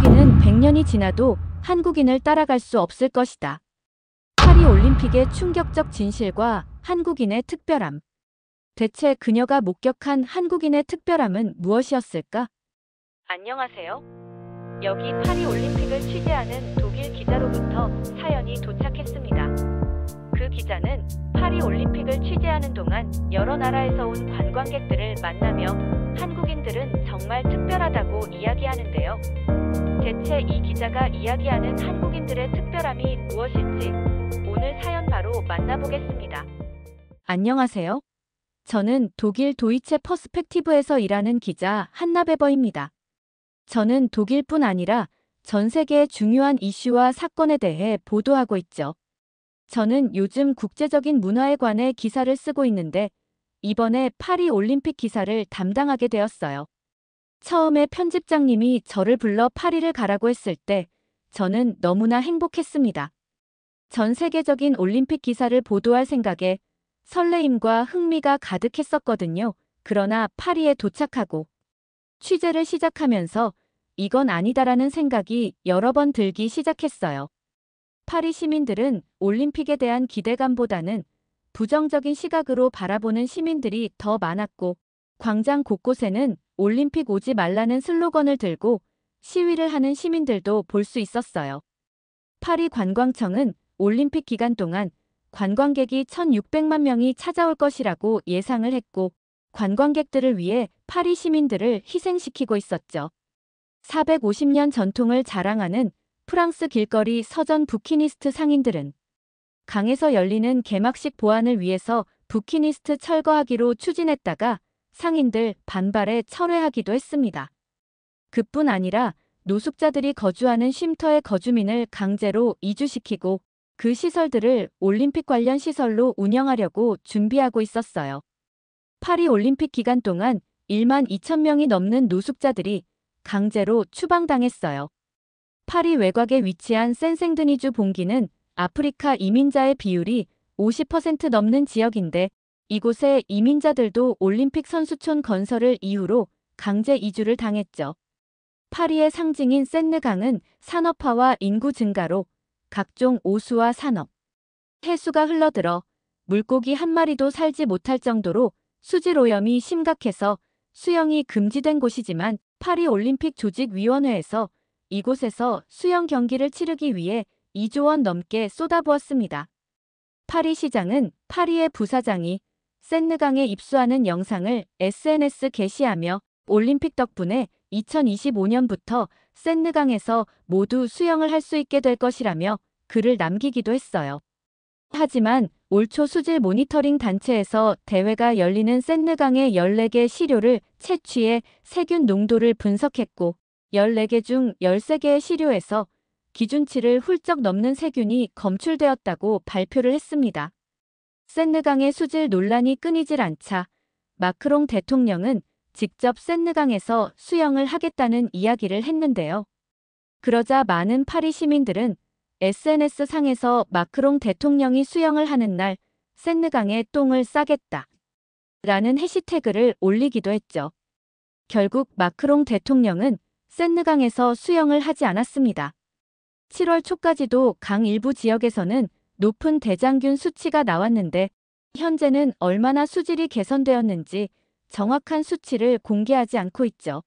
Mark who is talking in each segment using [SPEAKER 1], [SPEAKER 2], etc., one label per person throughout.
[SPEAKER 1] 한국인은 100년이 지나도 한국인을 따라갈 수 없을 것이다. 파리 올림픽의 충격적 진실과 한국인의 특별함. 대체 그녀가 목격한 한국인의 특별함은 무엇이었을까? 안녕하세요. 여기 파리 올림픽을 취재하는 독일 기자로부터 사연이 도착했습니다. 그 기자는 파리 올림픽을 취재하는 동안 여러 나라에서 온 관광객들을 만나며 한국인들은 정말 특별하다고 이야기하는데요. 대체 이 기자가 이야기하는 한국인들의 특별함이 무엇일지 오늘 사연 바로 만나보겠습니다. 안녕하세요. 저는 독일 도이체 퍼스펙티브에서 일하는 기자 한나 베버입니다. 저는 독일뿐 아니라 전 세계의 중요한 이슈와 사건에 대해 보도하고 있죠. 저는 요즘 국제적인 문화에 관해 기사를 쓰고 있는데 이번에 파리 올림픽 기사를 담당하게 되었어요. 처음에 편집장님이 저를 불러 파리를 가라고 했을 때 저는 너무나 행복했습니다. 전 세계적인 올림픽 기사를 보도할 생각에 설레임과 흥미가 가득했었거든요. 그러나 파리에 도착하고 취재를 시작하면서 이건 아니다라는 생각이 여러 번 들기 시작했어요. 파리 시민들은 올림픽에 대한 기대감보다는 부정적인 시각으로 바라보는 시민들이 더 많았고 광장 곳곳에는 올림픽 오지 말라는 슬로건을 들고 시위를 하는 시민들도 볼 수 있었어요. 파리 관광청은 올림픽 기간 동안 관광객이 1,600만 명이 찾아올 것이라고 예상을 했고 관광객들을 위해 파리 시민들을 희생시키고 있었죠. 450년 전통을 자랑하는 프랑스 길거리 서전 부키니스트 상인들은 강에서 열리는 개막식 보안을 위해서 부키니스트 철거하기로 추진했다가 상인들 반발에 철회하기도 했습니다. 그뿐 아니라 노숙자들이 거주하는 쉼터의 거주민을 강제로 이주시키고 그 시설들을 올림픽 관련 시설로 운영하려고 준비하고 있었어요. 파리 올림픽 기간 동안 1만 2천 명이 넘는 노숙자들이 강제로 추방당했어요. 파리 외곽에 위치한 센생드니주 봉기는 아프리카 이민자의 비율이 50% 넘는 지역인데 이곳의 이민자들도 올림픽 선수촌 건설을 이유로 강제 이주를 당했죠. 파리의 상징인 센느강은 산업화와 인구 증가로 각종 오수와 산업, 해수가 흘러들어 물고기 한 마리도 살지 못할 정도로 수질 오염이 심각해서 수영이 금지된 곳이지만 파리 올림픽 조직위원회에서 이곳에서 수영 경기를 치르기 위해 2조 원 넘게 쏟아부었습니다. 파리 시장은 파리의 부사장이 센느강에 입수하는 영상을 SNS 게시하며 올림픽 덕분에 2025년부터 센느강에서 모두 수영을 할 수 있게 될 것이라며 글을 남기기도 했어요. 하지만 올 초 수질 모니터링 단체에서 대회가 열리는 센느강의 14개 시료를 채취해 세균 농도를 분석했고 14개 중 13개의 시료에서 기준치를 훌쩍 넘는 세균이 검출되었다고 발표를 했습니다. 센느강의 수질 논란이 끊이질 않자 마크롱 대통령은 직접 센느강에서 수영을 하겠다는 이야기를 했는데요. 그러자 많은 파리 시민들은 SNS상에서 마크롱 대통령이 수영을 하는 날 센느강에 똥을 싸겠다 라는 해시태그를 올리기도 했죠. 결국 마크롱 대통령은 센느강에서 수영을 하지 않았습니다. 7월 초까지도 강 일부 지역에서는 높은 대장균 수치가 나왔는데 현재는 얼마나 수질이 개선되었는지 정확한 수치를 공개하지 않고 있죠.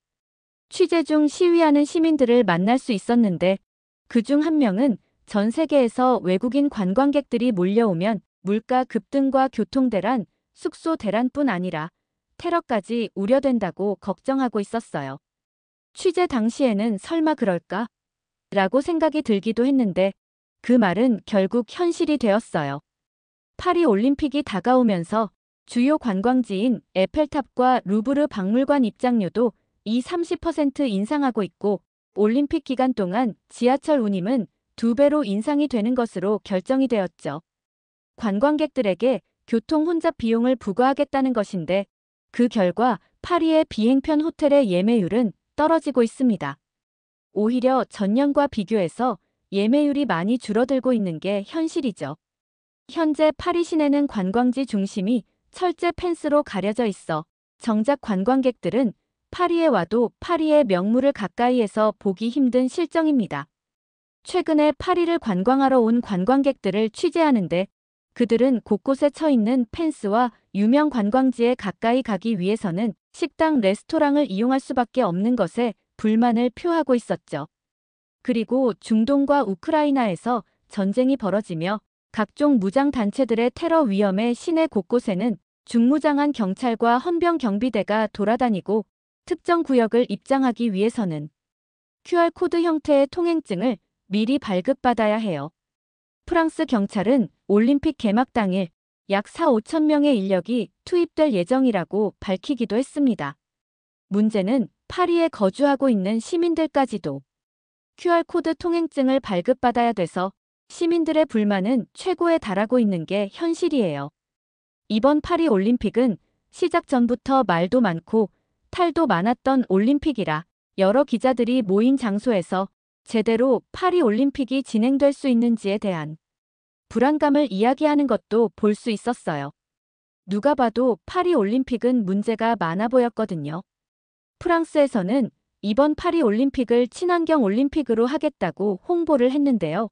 [SPEAKER 1] 취재 중 시위하는 시민들을 만날 수 있었는데 그중 한 명은 전 세계에서 외국인 관광객들이 몰려오면 물가 급등과 교통 대란, 숙소 대란뿐 아니라 테러까지 우려된다고 걱정하고 있었어요. 취재 당시에는 설마 그럴까? 라고 생각이 들기도 했는데 그 말은 결국 현실이 되었어요. 파리 올림픽이 다가오면서 주요 관광지인 에펠탑과 루브르 박물관 입장료도 30% 인상하고 있고 올림픽 기간 동안 지하철 운임은 2배로 인상이 되는 것으로 결정이 되었죠. 관광객들에게 교통 혼잡 비용을 부과하겠다는 것인데 그 결과 파리의 비행편 호텔의 예매율은 떨어지고 있습니다. 오히려 전년과 비교해서 예매율이 많이 줄어들고 있는 게 현실이죠. 현재 파리 시내는 관광지 중심이 철제 펜스로 가려져 있어 정작 관광객들은 파리에 와도 파리의 명물을 가까이에서 보기 힘든 실정입니다. 최근에 파리를 관광하러 온 관광객들을 취재하는데 그들은 곳곳에 처있는 펜스와 유명 관광지에 가까이 가기 위해서는 식당, 레스토랑을 이용할 수밖에 없는 것에 불만을 표하고 있었죠. 그리고 중동과 우크라이나에서 전쟁이 벌어지며 각종 무장단체들의 테러 위험에 시내 곳곳에는 중무장한 경찰과 헌병 경비대가 돌아다니고 특정 구역을 입장하기 위해서는 QR코드 형태의 통행증을 미리 발급받아야 해요. 프랑스 경찰은 올림픽 개막 당일 약 4, 5천 명의 인력이 투입될 예정이라고 밝히기도 했습니다. 문제는 파리에 거주하고 있는 시민들까지도 QR코드 통행증을 발급받아야 돼서 시민들의 불만은 최고에 달하고 있는 게 현실이에요. 이번 파리 올림픽은 시작 전부터 말도 많고 탈도 많았던 올림픽이라 여러 기자들이 모인 장소에서 제대로 파리 올림픽이 진행될 수 있는지에 대한 불안감을 이야기하는 것도 볼 수 있었어요. 누가 봐도 파리 올림픽은 문제가 많아 보였거든요. 프랑스에서는 이번 파리 올림픽을 친환경 올림픽으로 하겠다고 홍보를 했는데요.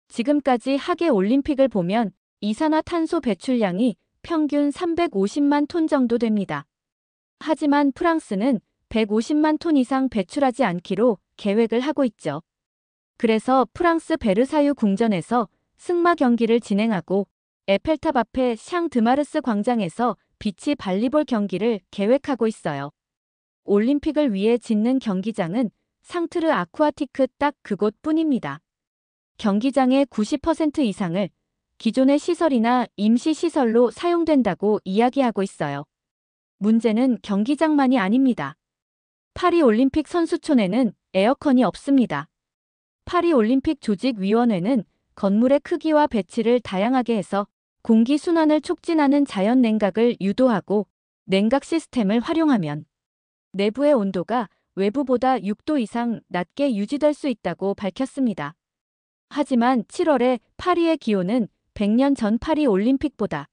[SPEAKER 1] 지금까지 하계 올림픽을 보면 이산화탄소 배출량이 평균 350만 톤 정도 됩니다. 하지만 프랑스는 150만 톤 이상 배출하지 않기로 계획을 하고 있죠. 그래서 프랑스 베르사유 궁전에서 승마 경기를 진행하고 에펠탑 앞에 샹드마르스 광장에서 비치 발리볼 경기를 계획하고 있어요. 올림픽을 위해 짓는 경기장은 상트르 아쿠아티크 딱 그곳뿐입니다. 경기장의 90% 이상을 기존의 시설이나 임시시설로 사용된다고 이야기하고 있어요. 문제는 경기장만이 아닙니다. 파리 올림픽 선수촌에는 에어컨이 없습니다. 파리 올림픽 조직위원회는 건물의 크기와 배치를 다양하게 해서 공기 순환을 촉진하는 자연 냉각을 유도하고 냉각 시스템을 활용하면 내부의 온도가 외부보다 6도 이상 낮게 유지될 수 있다고 밝혔습니다. 하지만 7월에 파리의 기온은 100년 전 파리 올림픽보다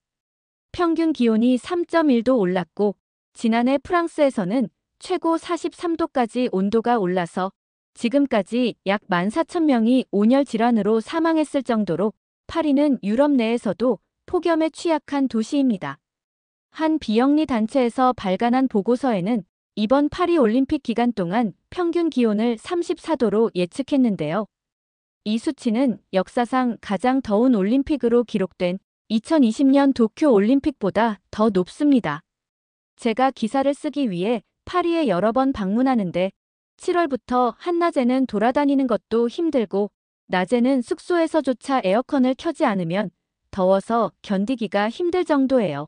[SPEAKER 1] 평균 기온이 3.1도 올랐고 지난해 프랑스에서는 최고 43도까지 온도가 올라서 지금까지 약 14,000명이 온열 질환으로 사망했을 정도로 파리는 유럽 내에서도 폭염에 취약한 도시입니다. 한 비영리 단체에서 발간한 보고서에는 이번 파리 올림픽 기간 동안 평균 기온을 34도로 예측했는데요. 이 수치는 역사상 가장 더운 올림픽으로 기록된 2020년 도쿄 올림픽보다 더 높습니다. 제가 기사를 쓰기 위해 파리에 여러 번 방문하는데 7월부터 한낮에는 돌아다니는 것도 힘들고 낮에는 숙소에서조차 에어컨을 켜지 않으면 더워서 견디기가 힘들 정도예요.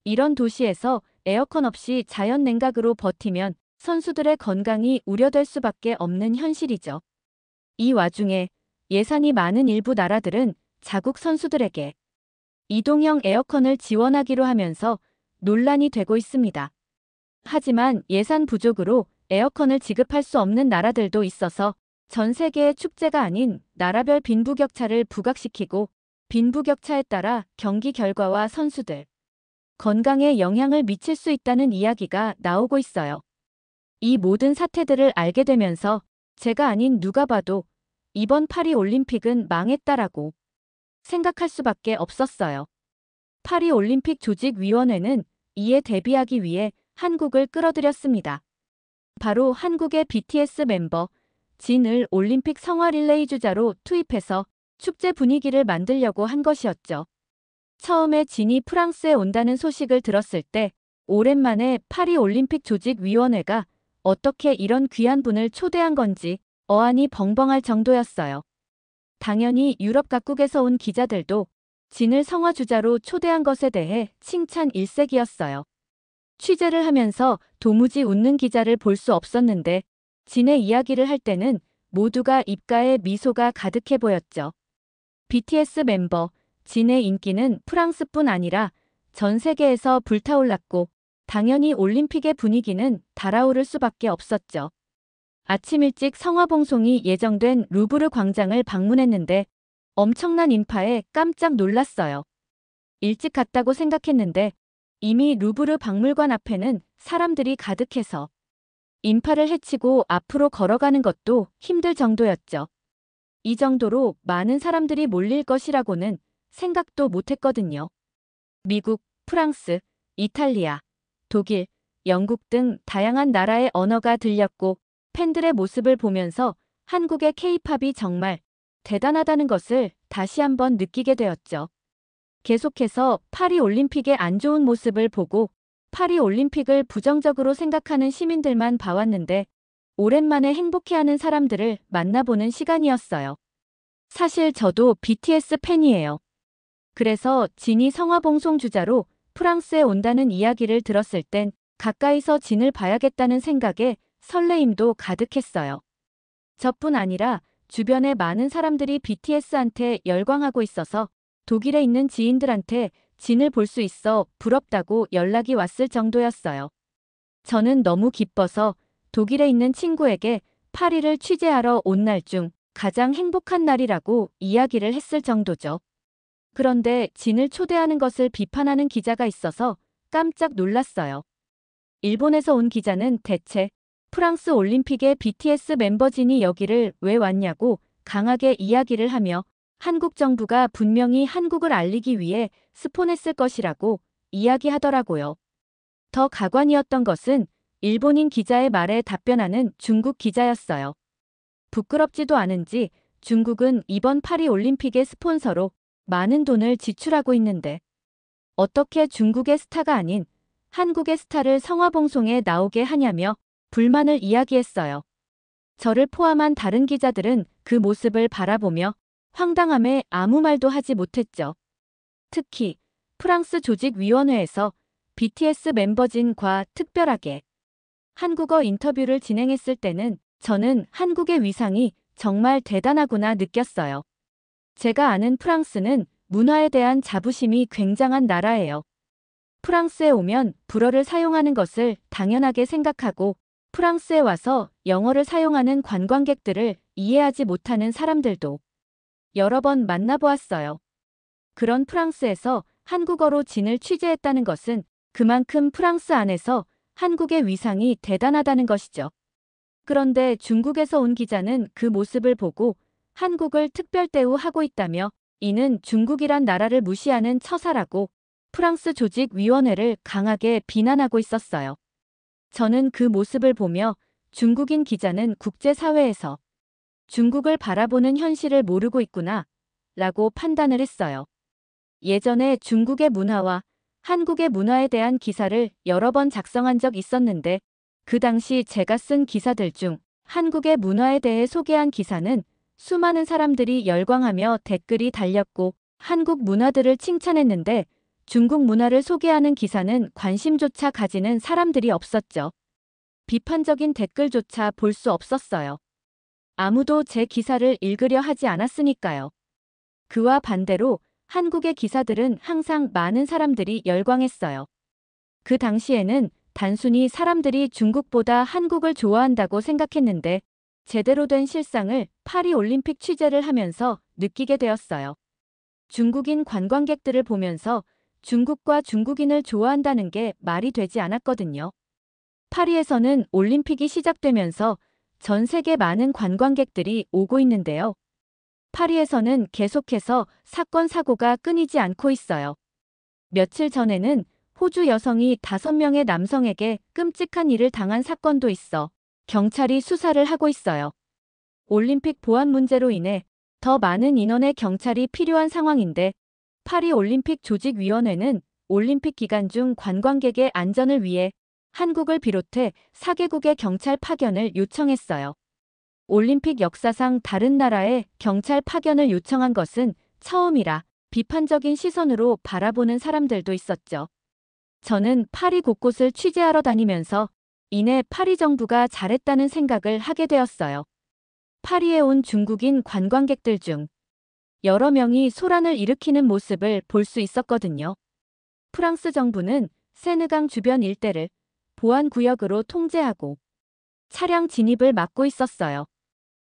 [SPEAKER 1] 이런 도시에서 에어컨 없이 자연 냉각으로 버티면 선수들의 건강이 우려될 수밖에 없는 현실이죠. 이 와중에 예산이 많은 일부 나라들은 자국 선수들에게 이동형 에어컨을 지원하기로 하면서 논란이 되고 있습니다. 하지만 예산 부족으로 에어컨을 지급할 수 없는 나라들도 있어서 전 세계의 축제가 아닌 나라별 빈부격차를 부각시키고 빈부격차에 따라 경기 결과와 선수들 건강에 영향을 미칠 수 있다는 이야기가 나오고 있어요. 이 모든 사태들을 알게 되면서 제가 아닌 누가 봐도 이번 파리 올림픽은 망했다라고 생각할 수밖에 없었어요. 파리 올림픽 조직위원회는 이에 대비하기 위해 한국을 끌어들였습니다. 바로 한국의 BTS 멤버 진을 올림픽 성화 릴레이 주자로 투입해서 축제 분위기를 만들려고 한 것이었죠. 처음에 진이 프랑스에 온다는 소식을 들었을 때 오랜만에 파리 올림픽 조직위원회가 어떻게 이런 귀한 분을 초대한 건지 어안이 벙벙할 정도였어요. 당연히 유럽 각국에서 온 기자들도 진을 성화 주자로 초대한 것에 대해 칭찬 일색이었어요. 취재를 하면서 도무지 웃는 기자를 볼 수 없었는데 진의 이야기를 할 때는 모두가 입가에 미소가 가득해 보였죠. BTS 멤버 진의 인기는 프랑스뿐 아니라 전 세계에서 불타올랐고 당연히 올림픽의 분위기는 달아오를 수밖에 없었죠. 아침 일찍 성화봉송이 예정된 루브르 광장을 방문했는데 엄청난 인파에 깜짝 놀랐어요. 일찍 갔다고 생각했는데 이미 루브르 박물관 앞에는 사람들이 가득해서 인파를 헤치고 앞으로 걸어가는 것도 힘들 정도였죠. 이 정도로 많은 사람들이 몰릴 것이라고는 생각도 못했거든요. 미국, 프랑스, 이탈리아, 독일, 영국 등 다양한 나라의 언어가 들렸고 팬들의 모습을 보면서 한국의 K-팝이 정말 대단하다는 것을 다시 한번 느끼게 되었죠. 계속해서 파리 올림픽의 안 좋은 모습을 보고 파리 올림픽을 부정적으로 생각하는 시민들만 봐왔는데 오랜만에 행복해하는 사람들을 만나보는 시간이었어요. 사실 저도 BTS 팬이에요. 그래서 진이 성화봉송 주자로 프랑스에 온다는 이야기를 들었을 땐 가까이서 진을 봐야겠다는 생각에 설레임도 가득했어요. 저뿐 아니라 주변의 많은 사람들이 BTS한테 열광하고 있어서 독일에 있는 지인들한테 진을 볼 수 있어 부럽다고 연락이 왔을 정도였어요. 저는 너무 기뻐서 독일에 있는 친구에게 파리를 취재하러 온 날 중 가장 행복한 날이라고 이야기를 했을 정도죠. 그런데 진을 초대하는 것을 비판하는 기자가 있어서 깜짝 놀랐어요. 일본에서 온 기자는 대체 프랑스 올림픽에 BTS 멤버 진이 여기를 왜 왔냐고 강하게 이야기를 하며 한국 정부가 분명히 한국을 알리기 위해 스폰했을 것이라고 이야기하더라고요. 더 가관이었던 것은 일본인 기자의 말에 답변하는 중국 기자였어요. 부끄럽지도 않은지 중국은 이번 파리 올림픽의 스폰서로 많은 돈을 지출하고 있는데 어떻게 중국의 스타가 아닌 한국의 스타를 성화봉송에 나오게 하냐며 불만을 이야기했어요. 저를 포함한 다른 기자들은 그 모습을 바라보며 황당함에 아무 말도 하지 못했죠. 특히 프랑스 조직위원회에서 BTS 멤버진과 특별하게 한국어 인터뷰를 진행했을 때는 저는 한국의 위상이 정말 대단하구나 느꼈어요. 제가 아는 프랑스는 문화에 대한 자부심이 굉장한 나라예요. 프랑스에 오면 불어를 사용하는 것을 당연하게 생각하고 프랑스에 와서 영어를 사용하는 관광객들을 이해하지 못하는 사람들도 여러 번 만나보았어요. 그런 프랑스에서 한국어로 진을 취재했다는 것은 그만큼 프랑스 안에서 한국의 위상이 대단하다는 것이죠. 그런데 중국에서 온 기자는 그 모습을 보고 한국을 특별 대우하고 있다며 이는 중국이란 나라를 무시하는 처사라고 프랑스 조직위원회를 강하게 비난하고 있었어요. 저는 그 모습을 보며 중국인 기자는 국제사회에서 중국을 바라보는 현실을 모르고 있구나 라고 판단을 했어요. 예전에 중국의 문화와 한국의 문화에 대한 기사를 여러 번 작성한 적 있었는데 그 당시 제가 쓴 기사들 중 한국의 문화에 대해 소개한 기사는 수많은 사람들이 열광하며 댓글이 달렸고 한국 문화들을 칭찬했는데 중국 문화를 소개하는 기사는 관심조차 가지는 사람들이 없었죠. 비판적인 댓글조차 볼 수 없었어요. 아무도 제 기사를 읽으려 하지 않았으니까요. 그와 반대로 한국의 기사들은 항상 많은 사람들이 열광했어요. 그 당시에는 단순히 사람들이 중국보다 한국을 좋아한다고 생각했는데 제대로 된 실상을 파리 올림픽 취재를 하면서 느끼게 되었어요. 중국인 관광객들을 보면서 중국과 중국인을 좋아한다는 게 말이 되지 않았거든요. 파리에서는 올림픽이 시작되면서 전 세계 많은 관광객들이 오고 있는데요. 파리에서는 계속해서 사건 사고가 끊이지 않고 있어요. 며칠 전에는 호주 여성이 5명의 남성에게 끔찍한 일을 당한 사건도 있어 경찰이 수사를 하고 있어요. 올림픽 보안 문제로 인해 더 많은 인원의 경찰이 필요한 상황인데 파리 올림픽 조직위원회는 올림픽 기간 중 관광객의 안전을 위해 한국을 비롯해 4개국의 경찰 파견을 요청했어요. 올림픽 역사상 다른 나라에 경찰 파견을 요청한 것은 처음이라 비판적인 시선으로 바라보는 사람들도 있었죠. 저는 파리 곳곳을 취재하러 다니면서 이내 파리 정부가 잘했다는 생각을 하게 되었어요. 파리에 온 중국인 관광객들 중 여러 명이 소란을 일으키는 모습을 볼 수 있었거든요. 프랑스 정부는 세느강 주변 일대를 보안구역으로 통제하고 차량 진입을 막고 있었어요.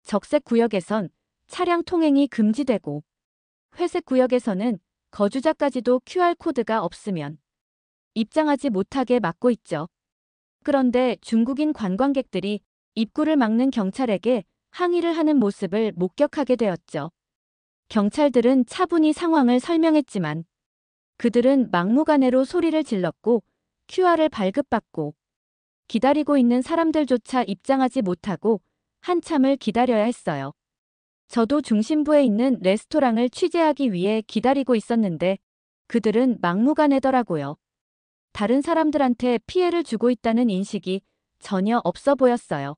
[SPEAKER 1] 적색 구역에선 차량 통행이 금지되고 회색 구역에서는 거주자까지도 QR코드가 없으면 입장하지 못하게 막고 있죠. 그런데 중국인 관광객들이 입구를 막는 경찰에게 항의를 하는 모습을 목격하게 되었죠. 경찰들은 차분히 상황을 설명했지만 그들은 막무가내로 소리를 질렀고 QR을 발급받고 기다리고 있는 사람들조차 입장하지 못하고 한참을 기다려야 했어요. 저도 중심부에 있는 레스토랑을 취재하기 위해 기다리고 있었는데 그들은 막무가내더라고요. 다른 사람들한테 피해를 주고 있다는 인식이 전혀 없어 보였어요.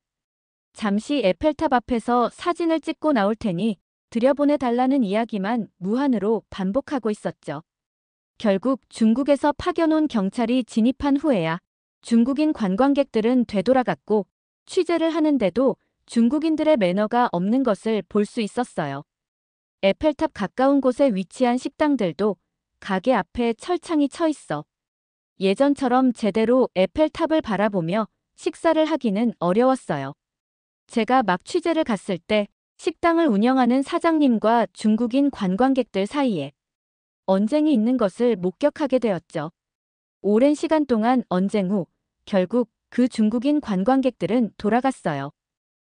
[SPEAKER 1] 잠시 에펠탑 앞에서 사진을 찍고 나올 테니 들여보내달라는 이야기만 무한으로 반복하고 있었죠. 결국 중국에서 파견온 경찰이 진입한 후에야 중국인 관광객들은 되돌아갔고 취재를 하는데도 중국인들의 매너가 없는 것을 볼 수 있었어요. 에펠탑 가까운 곳에 위치한 식당들도 가게 앞에 철창이 쳐 있어 예전처럼 제대로 에펠탑을 바라보며 식사를 하기는 어려웠어요. 제가 막 취재를 갔을 때 식당을 운영하는 사장님과 중국인 관광객들 사이에 언쟁이 있는 것을 목격하게 되었죠. 오랜 시간 동안 언쟁 후 결국 그 중국인 관광객들은 돌아갔어요.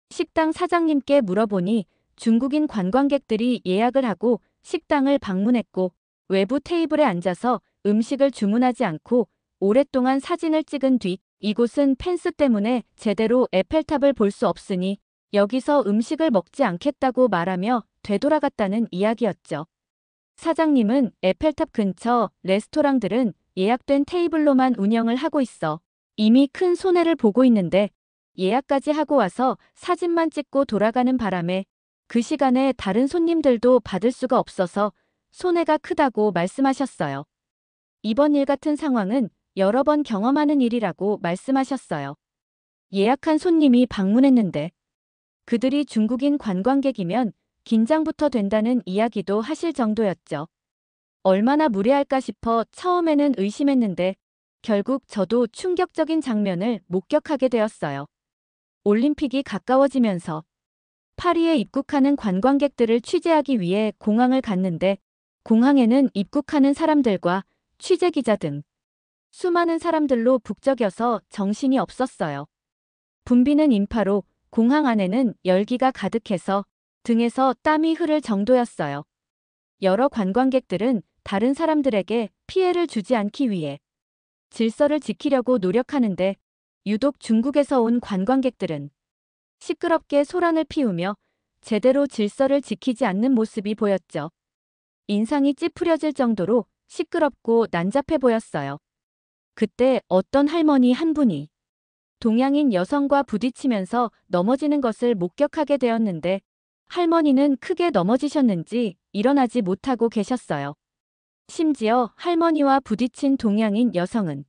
[SPEAKER 1] 식당 사장님께 물어보니 중국인 관광객들이 예약을 하고 식당을 방문했고 외부 테이블에 앉아서 음식을 주문하지 않고 오랫동안 사진을 찍은 뒤 이곳은 펜스 때문에 제대로 에펠탑을 볼 수 없으니 여기서 음식을 먹지 않겠다고 말하며 되돌아갔다는 이야기였죠. 사장님은 에펠탑 근처 레스토랑들은 예약된 테이블로만 운영을 하고 있어 이미 큰 손해를 보고 있는데 예약까지 하고 와서 사진만 찍고 돌아가는 바람에 그 시간에 다른 손님들도 받을 수가 없어서 손해가 크다고 말씀하셨어요. 이번 일 같은 상황은 여러 번 경험하는 일이라고 말씀하셨어요. 예약한 손님이 방문했는데 그들이 중국인 관광객이면 긴장부터 된다는 이야기도 하실 정도였죠. 얼마나 무례할까 싶어 처음에는 의심했는데 결국 저도 충격적인 장면을 목격하게 되었어요. 올림픽이 가까워지면서 파리에 입국하는 관광객들을 취재하기 위해 공항을 갔는데 공항에는 입국하는 사람들과 취재기자 등 수많은 사람들로 북적여서 정신이 없었어요. 붐비는 인파로 공항 안에는 열기가 가득해서 등에서 땀이 흐를 정도였어요. 여러 관광객들은 다른 사람들에게 피해를 주지 않기 위해 질서를 지키려고 노력하는데 유독 중국에서 온 관광객들은 시끄럽게 소란을 피우며 제대로 질서를 지키지 않는 모습이 보였죠. 인상이 찌푸려질 정도로 시끄럽고 난잡해 보였어요. 그때 어떤 할머니 한 분이 동양인 여성과 부딪히면서 넘어지는 것을 목격하게 되었는데 할머니는 크게 넘어지셨는지 일어나지 못하고 계셨어요. 심지어 할머니와 부딪힌 동양인 여성은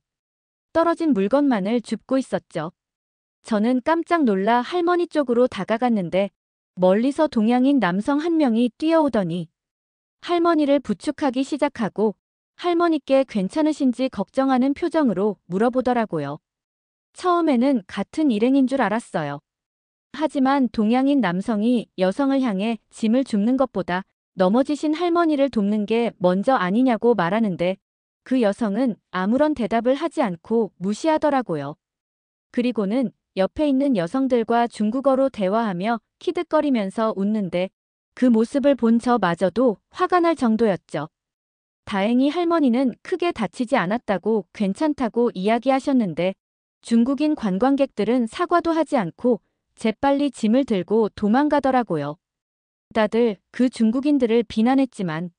[SPEAKER 1] 떨어진 물건만을 줍고 있었죠. 저는 깜짝 놀라 할머니 쪽으로 다가갔는데 멀리서 동양인 남성 한 명이 뛰어오더니 할머니를 부축하기 시작하고 할머니께 괜찮으신지 걱정하는 표정으로 물어보더라고요. 처음에는 같은 일행인 줄 알았어요. 하지만 동양인 남성이 여성을 향해 짐을 줍는 것보다 넘어지신 할머니를 돕는 게 먼저 아니냐고 말하는데 그 여성은 아무런 대답을 하지 않고 무시하더라고요. 그리고는 옆에 있는 여성들과 중국어로 대화하며 키득거리면서 웃는데 그 모습을 본 저마저도 화가 날 정도였죠. 다행히 할머니는 크게 다치지 않았다고 괜찮다고 이야기하셨는데 중국인 관광객들은 사과도 하지 않고 재빨리 짐을 들고 도망가더라고요. 다들 그 중국인들을 비난했지만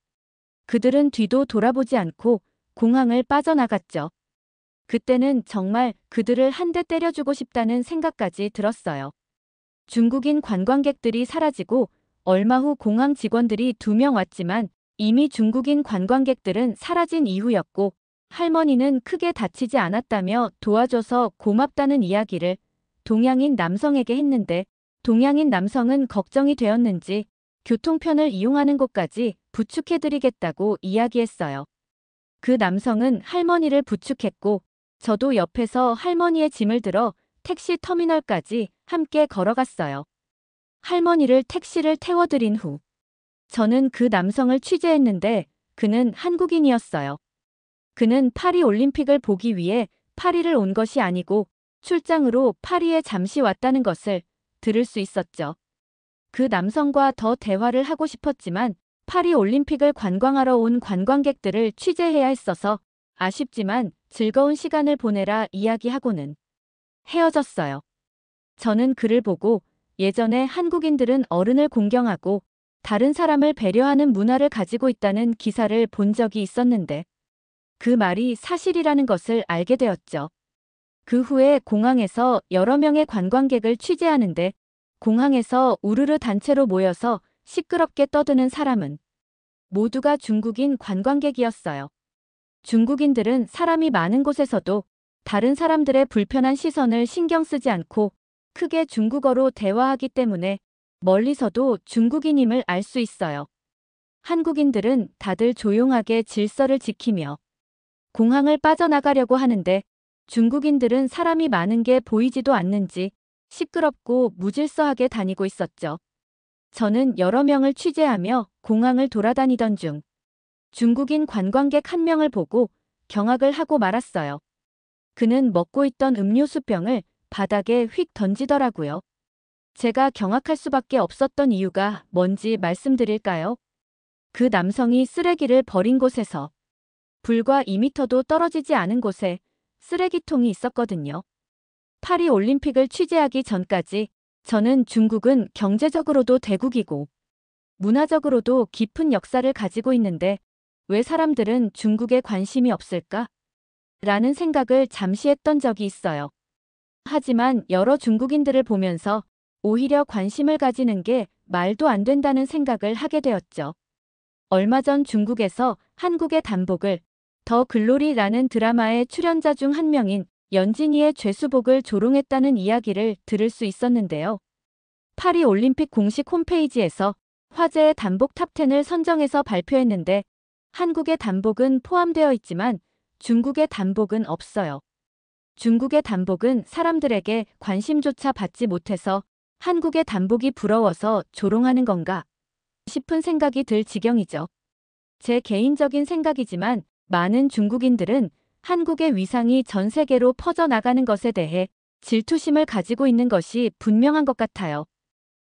[SPEAKER 1] 그들은 뒤도 돌아보지 않고 공항을 빠져나갔죠. 그때는 정말 그들을 한 대 때려주고 싶다는 생각까지 들었어요. 중국인 관광객들이 사라지고 얼마 후 공항 직원들이 2명 왔지만 이미 중국인 관광객들은 사라진 이후였고 할머니는 크게 다치지 않았다며 도와줘서 고맙다는 이야기를 동양인 남성에게 했는데 동양인 남성은 걱정이 되었는지 교통편을 이용하는 곳까지 부축해드리겠다고 이야기했어요. 그 남성은 할머니를 부축했고 저도 옆에서 할머니의 짐을 들어 택시 터미널까지 함께 걸어갔어요. 할머니를 택시를 태워드린 후 저는 그 남성을 취재했는데 그는 한국인이었어요. 그는 파리 올림픽을 보기 위해 파리를 온 것이 아니고 출장으로 파리에 잠시 왔다는 것을 들을 수 있었죠. 그 남성과 더 대화를 하고 싶었지만 파리 올림픽을 관광하러 온 관광객들을 취재해야 했어서 아쉽지만 즐거운 시간을 보내라 이야기하고는 헤어졌어요. 저는 글을 보고 예전에 한국인들은 어른을 공경하고 다른 사람을 배려하는 문화를 가지고 있다는 기사를 본 적이 있었는데 그 말이 사실이라는 것을 알게 되었죠. 그 후에 공항에서 여러 명의 관광객을 취재하는데 공항에서 우르르 단체로 모여서 시끄럽게 떠드는 사람은 모두가 중국인 관광객이었어요. 중국인들은 사람이 많은 곳에서도 다른 사람들의 불편한 시선을 신경 쓰지 않고 크게 중국어로 대화하기 때문에 멀리서도 중국인임을 알 수 있어요. 한국인들은 다들 조용하게 질서를 지키며 공항을 빠져나가려고 하는데 중국인들은 사람이 많은 게 보이지도 않는지 시끄럽고 무질서하게 다니고 있었죠. 저는 여러 명을 취재하며 공항을 돌아다니던 중 중국인 관광객 한 명을 보고 경악을 하고 말았어요. 그는 먹고 있던 음료수병을 바닥에 휙 던지더라고요. 제가 경악할 수밖에 없었던 이유가 뭔지 말씀드릴까요? 그 남성이 쓰레기를 버린 곳에서 불과 2m도 떨어지지 않은 곳에 쓰레기통이 있었거든요. 파리 올림픽을 취재하기 전까지 저는 중국은 경제적으로도 대국이고 문화적으로도 깊은 역사를 가지고 있는데 왜 사람들은 중국에 관심이 없을까? 라는 생각을 잠시 했던 적이 있어요. 하지만 여러 중국인들을 보면서 오히려 관심을 가지는 게 말도 안 된다는 생각을 하게 되었죠. 얼마 전 중국에서 한국의 단복을 더 글로리라는 드라마의 출연자 중 한 명인 연진이의 죄수복을 조롱했다는 이야기를 들을 수 있었는데요. 파리 올림픽 공식 홈페이지에서 화제의 단복 탑10을 선정해서 발표했는데 한국의 단복은 포함되어 있지만 중국의 단복은 없어요. 중국의 단복은 사람들에게 관심조차 받지 못해서 한국의 단복이 부러워서 조롱하는 건가 싶은 생각이 들 지경이죠. 제 개인적인 생각이지만 많은 중국인들은 한국의 위상이 전 세계로 퍼져나가는 것에 대해 질투심을 가지고 있는 것이 분명한 것 같아요.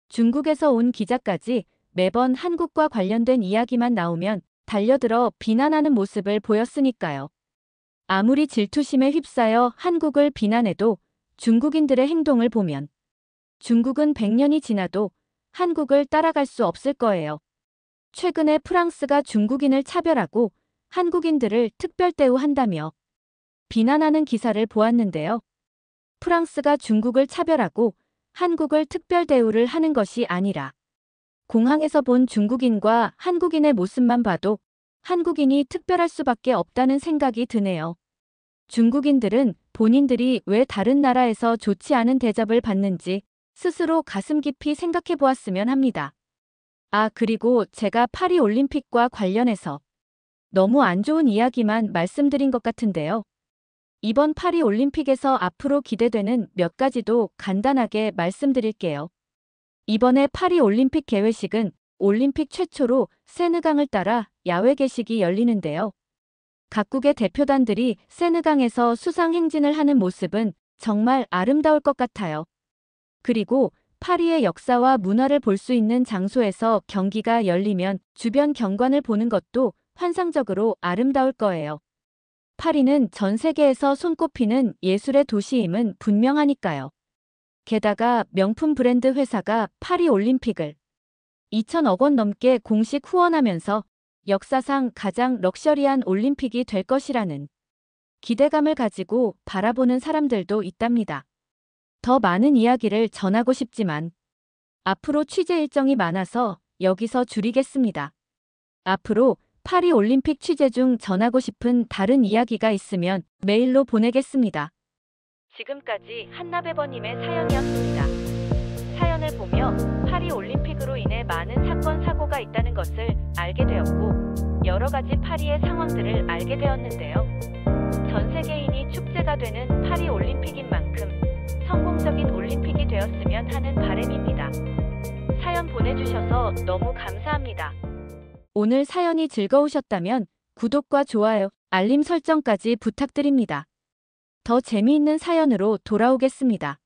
[SPEAKER 1] 중국에서 온 기자까지 매번 한국과 관련된 이야기만 나오면 달려들어 비난하는 모습을 보였으니까요. 아무리 질투심에 휩싸여 한국을 비난해도 중국인들의 행동을 보면 중국은 100년이 지나도 한국을 따라갈 수 없을 거예요. 최근에 프랑스가 중국인을 차별하고 한국인들을 특별 대우한다며 비난하는 기사를 보았는데요. 프랑스가 중국을 차별하고 한국을 특별 대우를 하는 것이 아니라 공항에서 본 중국인과 한국인의 모습만 봐도 한국인이 특별할 수밖에 없다는 생각이 드네요. 중국인들은 본인들이 왜 다른 나라에서 좋지 않은 대접을 받는지 스스로 가슴 깊이 생각해 보았으면 합니다. 그리고 제가 파리 올림픽과 관련해서 너무 안 좋은 이야기만 말씀드린 것 같은데요. 이번 파리 올림픽에서 앞으로 기대되는 몇 가지도 간단하게 말씀드릴게요. 이번에 파리 올림픽 개회식은 올림픽 최초로 세느강을 따라 야외 개식이 열리는데요. 각국의 대표단들이 세느강에서 수상 행진을 하는 모습은 정말 아름다울 것 같아요. 그리고 파리의 역사와 문화를 볼 수 있는 장소에서 경기가 열리면 주변 경관을 보는 것도 환상적으로 아름다울 거예요. 파리는 전 세계에서 손꼽히는 예술의 도시임은 분명하니까요. 게다가 명품 브랜드 회사가 파리 올림픽을 2천억 원 넘게 공식 후원하면서 역사상 가장 럭셔리한 올림픽이 될 것이라는 기대감을 가지고 바라보는 사람들도 있답니다. 더 많은 이야기를 전하고 싶지만 앞으로 취재 일정이 많아서 여기서 줄이겠습니다. 앞으로 파리 올림픽 취재 중 전하고 싶은 다른 이야기가 있으면 메일로 보내겠습니다. 지금까지 한나베버님의 사연이었습니다. 사연을 보며 파리 올림픽으로 인해 많은 사건 사고가 있다는 것을 알게 되었고 여러 가지 파리의 상황들을 알게 되었는데요. 전 세계인이 축제가 되는 파리 올림픽인 만큼 성공적인 올림픽이 되었으면 하는 바람입니다. 사연 보내주셔서 너무 감사합니다. 오늘 사연이 즐거우셨다면 구독과 좋아요, 알림 설정까지 부탁드립니다. 더 재미있는 사연으로 돌아오겠습니다.